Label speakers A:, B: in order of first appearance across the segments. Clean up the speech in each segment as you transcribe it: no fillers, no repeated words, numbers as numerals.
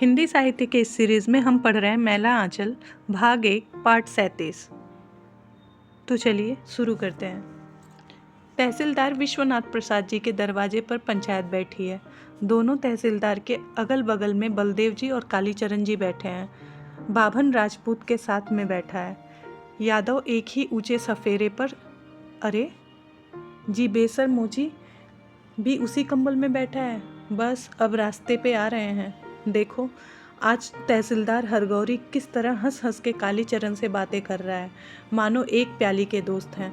A: हिंदी साहित्य के इस सीरीज़ में हम पढ़ रहे हैं मैला आंचल भाग 1 पाठ 37। तो चलिए शुरू करते हैं। तहसीलदार विश्वनाथ प्रसाद जी के दरवाजे पर पंचायत बैठी है। दोनों तहसीलदार के अगल बगल में बलदेव जी और कालीचरण जी बैठे हैं। बाभन राजपूत के साथ में बैठा है। यादव एक ही ऊंचे सफेरे पर, अरे जी बेसर मोची भी उसी कंबल में बैठा है। बस अब रास्ते पे आ रहे हैं। देखो आज तहसीलदार हरगौरी किस तरह हंस हंस के कालीचरण से बातें कर रहा है, मानो एक प्याली के दोस्त हैं।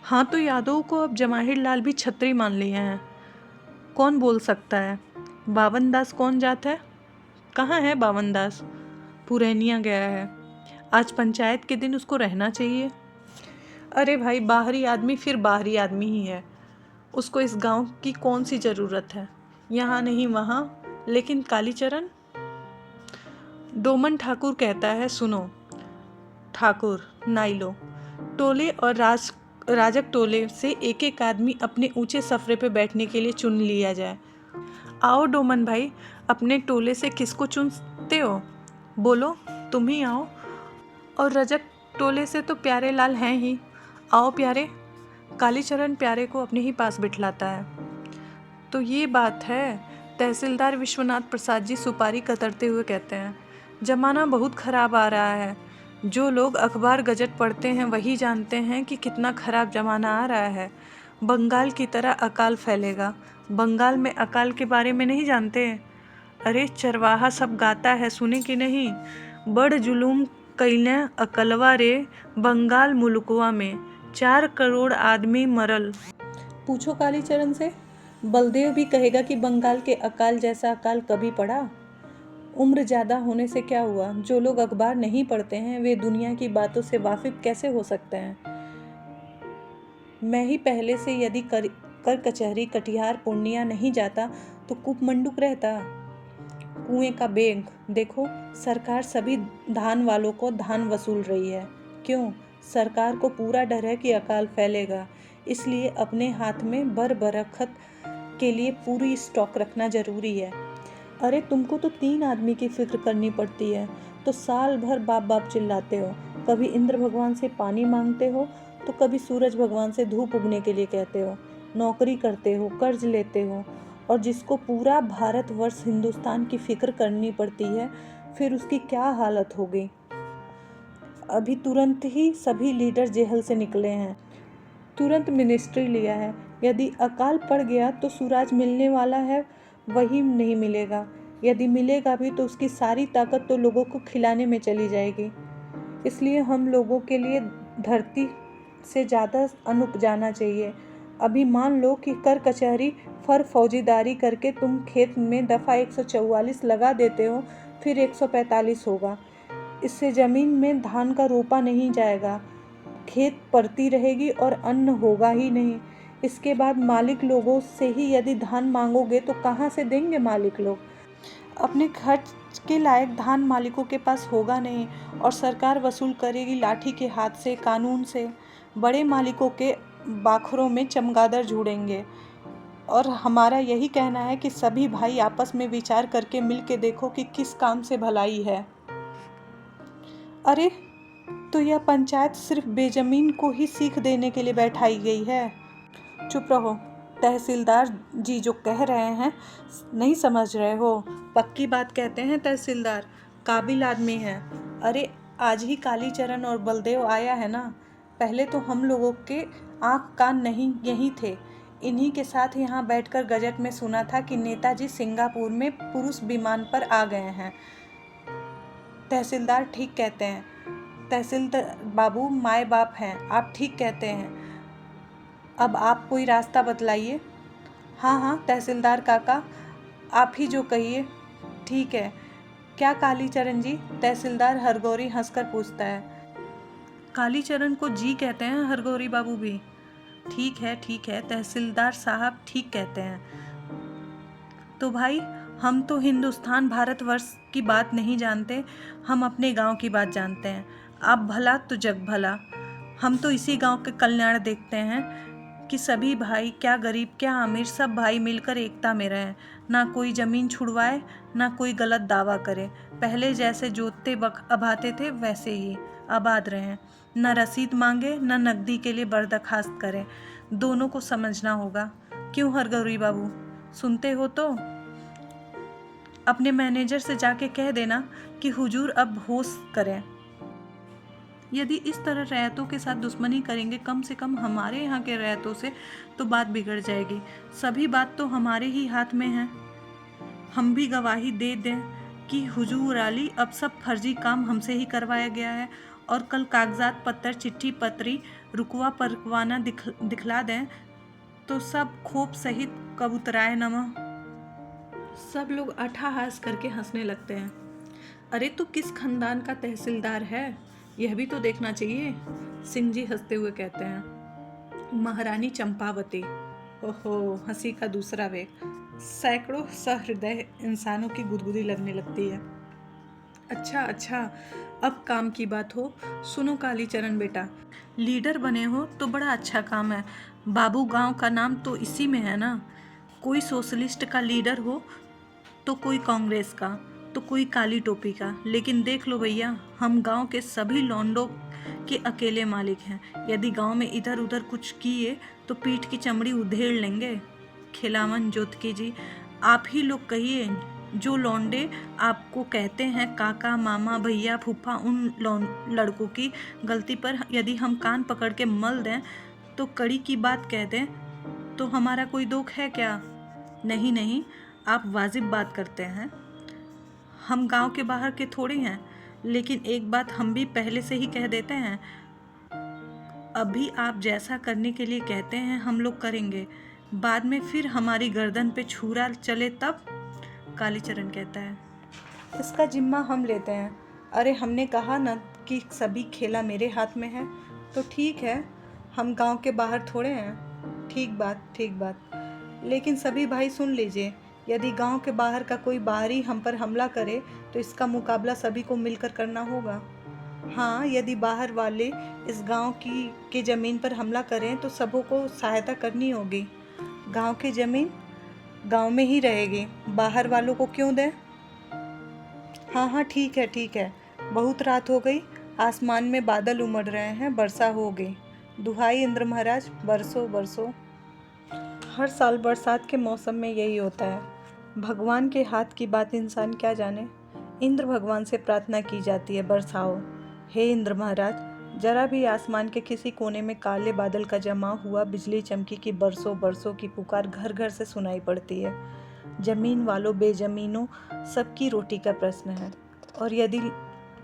A: हाँ तो यादव को अब जमाहिर लाल भी छतरी मान लिए हैं। कौन बोल सकता है? बावन दास कौन जात है? कहाँ है बावन दास? पुरैनिया गया है। आज पंचायत के दिन उसको रहना चाहिए। अरे भाई बाहरी आदमी फिर बाहरी आदमी ही है। उसको इस गांव की कौन सी ज़रूरत है? यहाँ नहीं वहाँ। लेकिन कालीचरण? डोमन ठाकुर कहता है, सुनो ठाकुर नाइलो, टोले और राजक टोले से एक एक आदमी अपने ऊंचे सफरे पे बैठने के लिए चुन लिया जाए। आओ डोमन भाई, अपने टोले से किसको चुनते हो? बोलो, तुम ही आओ। और रजक टोले से तो प्यारे लाल हैं ही। आओ प्यारे। कालीचरण प्यारे को अपने ही पास बिठलाता है। तो ये बात है, तहसीलदार विश्वनाथ प्रसाद जी सुपारी कतरते हुए कहते हैं। जमाना बहुत ख़राब आ रहा है। जो लोग अखबार गजट पढ़ते हैं वही जानते हैं कि कितना ख़राब ज़माना आ रहा है। बंगाल की तरह अकाल फैलेगा। बंगाल में अकाल के बारे में नहीं जानते? अरे चरवाहा सब गाता है, सुने कि नहीं? बड़ जुलूम कइले अकलवा रे, बंगाल मुल्कवा में 4 करोड़ आदमी मरल। पूछो कालीचरण से। बलदेव भी कहेगा कि बंगाल के अकाल जैसा अकाल कभी पड़ा? उम्र ज़्यादा होने से क्या हुआ? जो लोग अखबार नहीं पढ़ते हैं वे दुनिया की बातों से वाकिफ कैसे हो सकते हैं? मैं ही पहले से यदि कर कचहरी कटिहार पूर्णिया नहीं जाता तो कूपमंडूक रहता। कुएं का बेग देखो, सरकार सभी धान वालों को धान वसूल रही है। क्यों? सरकार को पूरा डर है कि अकाल फैलेगा, इसलिए अपने हाथ में बरबरखत के लिए पूरी स्टॉक रखना जरूरी है। अरे तुमको तो 3 आदमी की फिक्र करनी पड़ती है, तो साल भर बाप बाप चिल्लाते हो। कभी इंद्र भगवान से पानी मांगते हो तो कभी सूरज भगवान से धूप उगने के लिए कहते हो। नौकरी करते हो, कर्ज लेते हो, और जिसको पूरा भारतवर्ष हिंदुस्तान की फिक्र करनी पड़ती है, फिर उसकी क्या हालत होगी। अभी तुरंत ही सभी लीडर जेल से निकले हैं, तुरंत मिनिस्ट्री लिया है। यदि अकाल पड़ गया तो सूरज मिलने वाला है वही नहीं मिलेगा। यदि मिलेगा भी तो उसकी सारी ताकत तो लोगों को खिलाने में चली जाएगी। इसलिए हम लोगों के लिए धरती से ज़्यादा अन्न उपजाना चाहिए। अभी मान लो कि कर कचहरी फौजीदारी करके तुम खेत में दफ़ा 144 लगा देते हो, फिर 145 होगा। इससे ज़मीन में धान का रोपा नहीं जाएगा, खेत पड़ती रहेगी और अन्न होगा ही नहीं। इसके बाद मालिक लोगों से ही यदि धान मांगोगे तो कहाँ से देंगे मालिक लोग? अपने खर्च के लायक धान मालिकों के पास होगा नहीं, और सरकार वसूल करेगी लाठी के हाथ से, कानून से। बड़े मालिकों के बाखरों में चमगादड़ जुड़ेंगे। और हमारा यही कहना है कि सभी भाई आपस में विचार करके मिल के देखो कि किस काम से भलाई है। अरे तो यह पंचायत सिर्फ बेजमीन को ही सीख देने के लिए बैठाई गई है। चुप रहो। तहसीलदार जी जो कह रहे हैं नहीं समझ रहे हो। पक्की बात कहते हैं तहसीलदार, काबिल आदमी है। अरे आज ही कालीचरण और बलदेव आया है ना। पहले तो हम लोगों के आँख कान नहीं यही थे। इन्हीं के साथ यहाँ बैठकर गजट में सुना था कि नेताजी सिंगापुर में पुरुष विमान पर आ गए हैं। तहसीलदार ठीक कहते हैं। तहसीलदार बाबू माए बाप हैं, आप ठीक कहते हैं। अब आप कोई रास्ता बतलाइए। हाँ हाँ तहसीलदार काका, आप ही जो कहिए। ठीक है। क्या कालीचरण जी? तहसीलदार हरगौरी हंसकर पूछता है। कालीचरण को जी कहते हैं हरगौरी बाबू भी। ठीक है तहसीलदार साहब ठीक कहते हैं। तो भाई हम तो हिंदुस्तान भारतवर्ष की बात नहीं जानते, हम अपने गांव की बात जानते हैं। आप भला तो जग भला। हम तो इसी गांव के कल्याण देखते हैं। कि सभी भाई, क्या गरीब क्या अमीर, सब भाई मिलकर एकता में रहें, ना कोई ज़मीन छुड़वाए, ना कोई गलत दावा करे। पहले जैसे जोतते अभाते थे वैसे ही आबाद रहें, न रसीद मांगे न नकदी के लिए बर्दाश्त करें। दोनों को समझना होगा। क्यों हरगौरी बाबू, सुनते हो तो अपने मैनेजर से जाके कह देना कि हुजूर अब होश करें। यदि इस तरह रैयतों के साथ दुश्मनी करेंगे, कम से कम हमारे यहाँ के रैयतों से तो बात बिगड़ जाएगी। सभी बात तो हमारे ही हाथ में है। हम भी गवाही दे दें कि हुजूर आली अब सब फर्जी काम हमसे ही करवाया गया है, और कल कागजात पत्तर चिट्ठी पत्री रुकवा परवाना दिखला दें तो सब खोप सहित कबूतराए नमः। सब लोग अट्ठाहास करके हंसने लगते हैं। अरे तो किस खानदान का तहसीलदार है, यह भी तो देखना चाहिए, सिंह जी हंसते हुए कहते हैं। महारानी चंपावती। ओहो, हंसी का दूसरा वेग। सैकड़ों सहृदय इंसानों की गुदगुदी लगने लगती है। अच्छा अच्छा, अब काम की बात हो। सुनो कालीचरण बेटा, लीडर बने हो तो बड़ा अच्छा काम है। बाबू गांव का नाम तो इसी में है ना। कोई सोशलिस्ट का लीडर हो तो कोई कांग्रेस का, तो कोई काली टोपी का, लेकिन देख लो भैया, हम गांव के सभी लौंडों के अकेले मालिक हैं। यदि गांव में इधर उधर कुछ किए तो पीठ की चमड़ी उधेड़ लेंगे। खिलावन जोतकी जी, आप ही लोग कहिए, जो लौंडे आपको कहते हैं काका मामा भैया फूफा, उन लड़कों की गलती पर यदि हम कान पकड़ के मल दें तो कड़ी की बात कह दें तो हमारा कोई दुख है क्या? नहीं नहीं, आप वाजिब बात करते हैं। हम गांव के बाहर के थोड़े हैं, लेकिन एक बात हम भी पहले से ही कह देते हैं, अभी आप जैसा करने के लिए कहते हैं हम लोग करेंगे, बाद में फिर हमारी गर्दन पे छुरा चले तब। कालीचरण कहता है, इसका जिम्मा हम लेते हैं। अरे हमने कहा ना कि सभी खेला मेरे हाथ में है, तो ठीक है, हम गांव के बाहर थोड़े हैं। ठीक बात, लेकिन सभी भाई सुन लीजिए, यदि गांव के बाहर का कोई बाहरी हम पर हमला करे तो इसका मुकाबला सभी को मिलकर करना होगा। हाँ, यदि बाहर वाले इस गांव की ज़मीन पर हमला करें तो सबों को सहायता करनी होगी। गांव की ज़मीन गांव में ही रहेगी, बाहर वालों को क्यों दें? हाँ, ठीक है, बहुत रात हो गई, आसमान में बादल उमड़ रहे हैं, वर्षा हो गई। दुहाई इंद्र महाराज, बरसो। हर साल बरसात के मौसम में यही होता है। भगवान के हाथ की बात इंसान क्या जाने। इंद्र भगवान से प्रार्थना की जाती है, बरसाओ। हे इंद्र महाराज, जरा भी आसमान के किसी कोने में काले बादल का जमा हुआ बिजली चमकी की बरसों की पुकार घर घर से सुनाई पड़ती है। जमीन वालों बेजमीनों सबकी रोटी का प्रश्न है। और यदि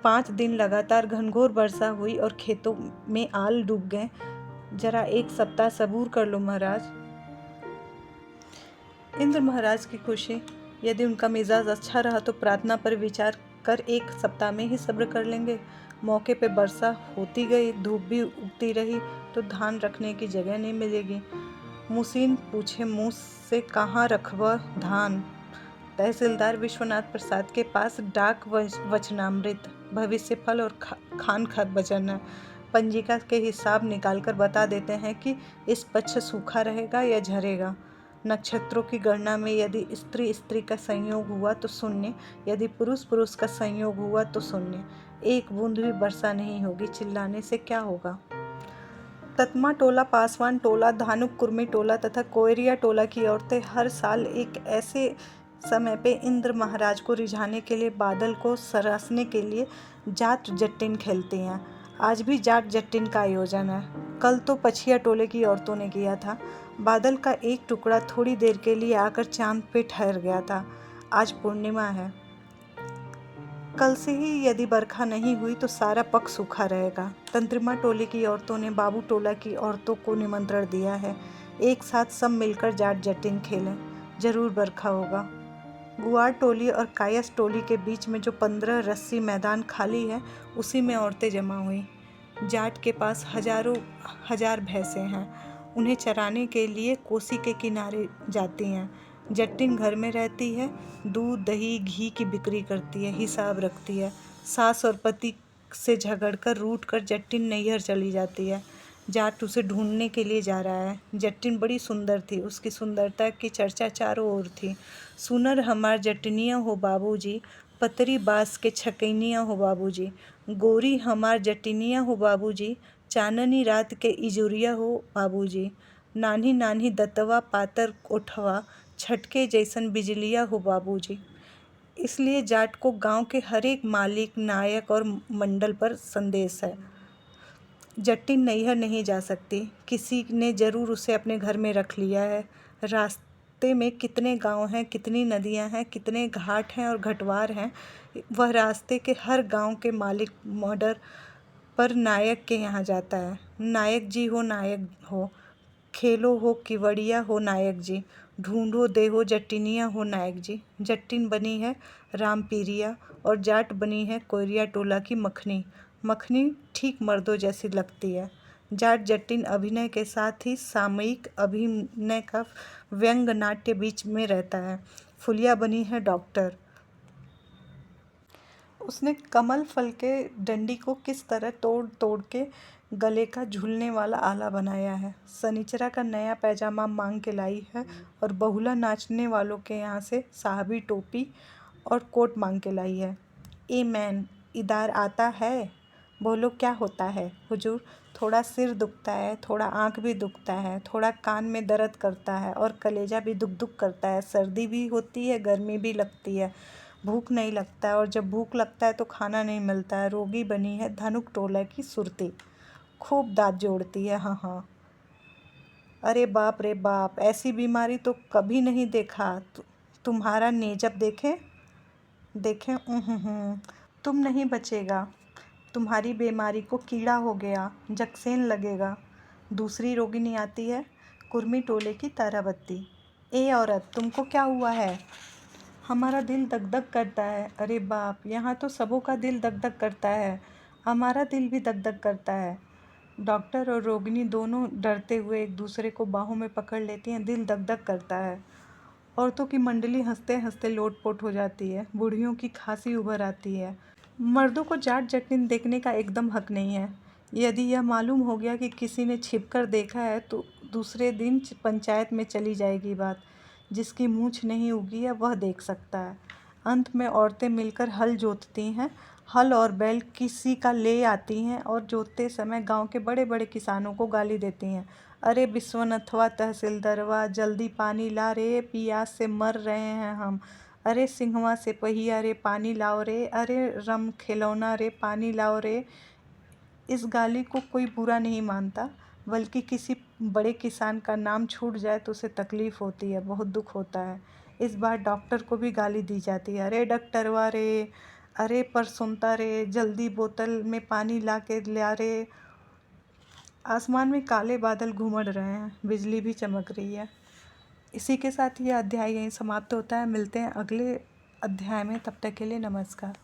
A: 5 दिन लगातार घनघोर वर्षा हुई और खेतों में आल डूब गए, जरा 1 सप्ताह सबूर कर लो महाराज। इंद्र महाराज की खुशी, यदि उनका मिजाज अच्छा रहा तो प्रार्थना पर विचार कर 1 सप्ताह में ही सब्र कर लेंगे। मौके पे वर्षा होती गई, धूप भी उगती रही तो धान रखने की जगह नहीं मिलेगी। मुसीन पूछे मुँह से, कहाँ रखवा धान? तहसीलदार विश्वनाथ प्रसाद के पास डाक वचनामृत, भविष्य फल और खान वचन पंजिका के हिसाब निकालकर बता देते हैं कि इस पक्ष सूखा रहेगा या झरेगा। नक्षत्रों की गणना में यदि स्त्री का संयोग हुआ तो शून्य, यदि पुरुष का संयोग हुआ तो शून्य। 1 बूंद भी वर्षा नहीं होगी, चिल्लाने से क्या होगा? ततमा टोला, पासवान टोला, धानुक कुर्मी टोला तथा कोयरिया टोला की औरतें हर साल एक ऐसे समय पे इंद्र महाराज को रिझाने के लिए, बादल को सरासने के लिए जाट जट्टिन खेलती हैं। आज भी जाट जट्टिन का आयोजन है। कल तो पछिया टोले की औरतों ने किया था। बादल का एक टुकड़ा थोड़ी देर के लिए आकर चांद पे ठहर गया था। आज पूर्णिमा है। कल से ही यदि बरखा नहीं हुई तो सारा पक सूखा रहेगा। तंत्रिमा टोले की औरतों ने बाबू टोला की औरतों को निमंत्रण दिया है, एक साथ सब मिलकर जाट जटिन खेलें, जरूर बरखा होगा। गुआर टोली और कायस टोली के बीच में जो 15 रस्सी मैदान खाली है, उसी में औरतें जमा हुई। जाट के पास हजार भैंसें हैं, उन्हें चराने के लिए कोसी के किनारे जाती हैं। जट्टिन घर में रहती है, दूध दही घी की बिक्री करती है, हिसाब रखती है। सास और पति से झगड़कर रूठ कर जट्टिन नैहर चली जाती है। जाट उसे ढूंढने के लिए जा रहा है। जटिन बड़ी सुंदर थी, उसकी सुंदरता की चर्चा चारों ओर थी। सुनर हमार जटनिया हो बाबूजी, पतरी बास के छकैनिया हो बाबूजी, गोरी हमार जटिनिया हो बाबूजी, चाननी रात के इजुरिया हो बाबूजी, नान्ही नान्ही दतवा पातर ओठवा, छटके जैसन बिजलिया हो बाबूजी। इसलिए जाट को गांव के हर एक मालिक, नायक और मंडल पर संदेश है। जटिन नैहर नहीं जा सकती, किसी ने ज़रूर उसे अपने घर में रख लिया है। रास्ते में कितने गांव हैं, कितनी नदियां हैं, कितने घाट हैं और घटवार हैं, वह रास्ते के हर गांव के मालिक मर्डर पर नायक के यहाँ जाता है। नायक जी हो, नायक हो, खेलो हो किवड़िया हो नायक जी, ढूंढो देहो जटिनिया हो नायक जी। जटिन बनी है रामपीरिया और जाट बनी है कोयरिया टोला की मखनी। मखनी ठीक मर्दों जैसी लगती है। जाट जटिन अभिनय के साथ ही सामयिक अभिनय का व्यंग नाट्य बीच में रहता है। फुलिया बनी है डॉक्टर। उसने कमल फल के डंडी को किस तरह तोड़ तोड़ के गले का झूलने वाला आला बनाया है। सनीचरा का नया पैजामा मांग के लाई है और बहुला नाचने वालों के यहाँ से साहबी टोपी और कोट मांग के लाई है। ए मैन, इधर आता है, बोलो क्या होता है हुजूर। थोड़ा सिर दुखता है, थोड़ा आँख भी दुखता है, थोड़ा कान में दर्द करता है और कलेजा भी दुख दुख करता है। सर्दी भी होती है, गर्मी भी लगती है, भूख नहीं लगता है और जब भूख लगता है तो खाना नहीं मिलता है। रोगी बनी है धनुक टोला की सुरती, खूब दांत जोड़ती है। हाँ हाँ, अरे बाप रे बाप, ऐसी बीमारी तो कभी नहीं देखा। तुम्हारा नेजब देखें देखें। तुम नहीं बचेगा, तुम्हारी बीमारी को कीड़ा हो गया, जक्सेन लगेगा। दूसरी रोगिनी आती है, कुर्मी टोले की ताराबत्ती। ए औरत, तुमको क्या हुआ है? हमारा दिल दग दग करता है। अरे बाप, यहाँ तो सबों का दिल दग दग करता है, हमारा दिल भी दग दग करता है। डॉक्टर और रोगिनी दोनों डरते हुए एक दूसरे को बाहों में पकड़ लेती हैं। दिल दग दग करता है। औरतों की मंडली हंसते हंसते लोटपोट हो जाती है। बूढ़ियों की खांसी उभर आती है। मर्दों को जाट जटिन देखने का एकदम हक नहीं है। यदि यह मालूम हो गया कि किसी ने छिपकर देखा है तो दूसरे दिन पंचायत में चली जाएगी बात। जिसकी मूछ नहीं उगी है वह देख सकता है। अंत में औरतें मिलकर हल जोतती हैं। हल और बैल किसी का ले आती हैं और जोतते समय गांव के बड़े बड़े किसानों को गाली देती हैं। अरे विश्वनाथवा तहसीलदारवा, जल्दी पानी ला रे, पियास से मर रहे हैं हम। अरे सिंहवा सिपहिया रे, पानी लाओ रे। अरे रम खिलौना रे, पानी लाओ रे। इस गाली को कोई बुरा नहीं मानता, बल्कि किसी बड़े किसान का नाम छूट जाए तो उसे तकलीफ़ होती है, बहुत दुख होता है। इस बार डॉक्टर को भी गाली दी जाती है। अरे डॉक्टरवा रे, अरे पर सुनता रे, जल्दी बोतल में पानी ला के ला रे। आसमान में काले बादल घुमड़ रहे हैं, बिजली भी चमक रही है। इसी के साथ ये अध्याय यहीं समाप्त होता है। मिलते हैं अगले अध्याय में, तब तक के लिए नमस्कार।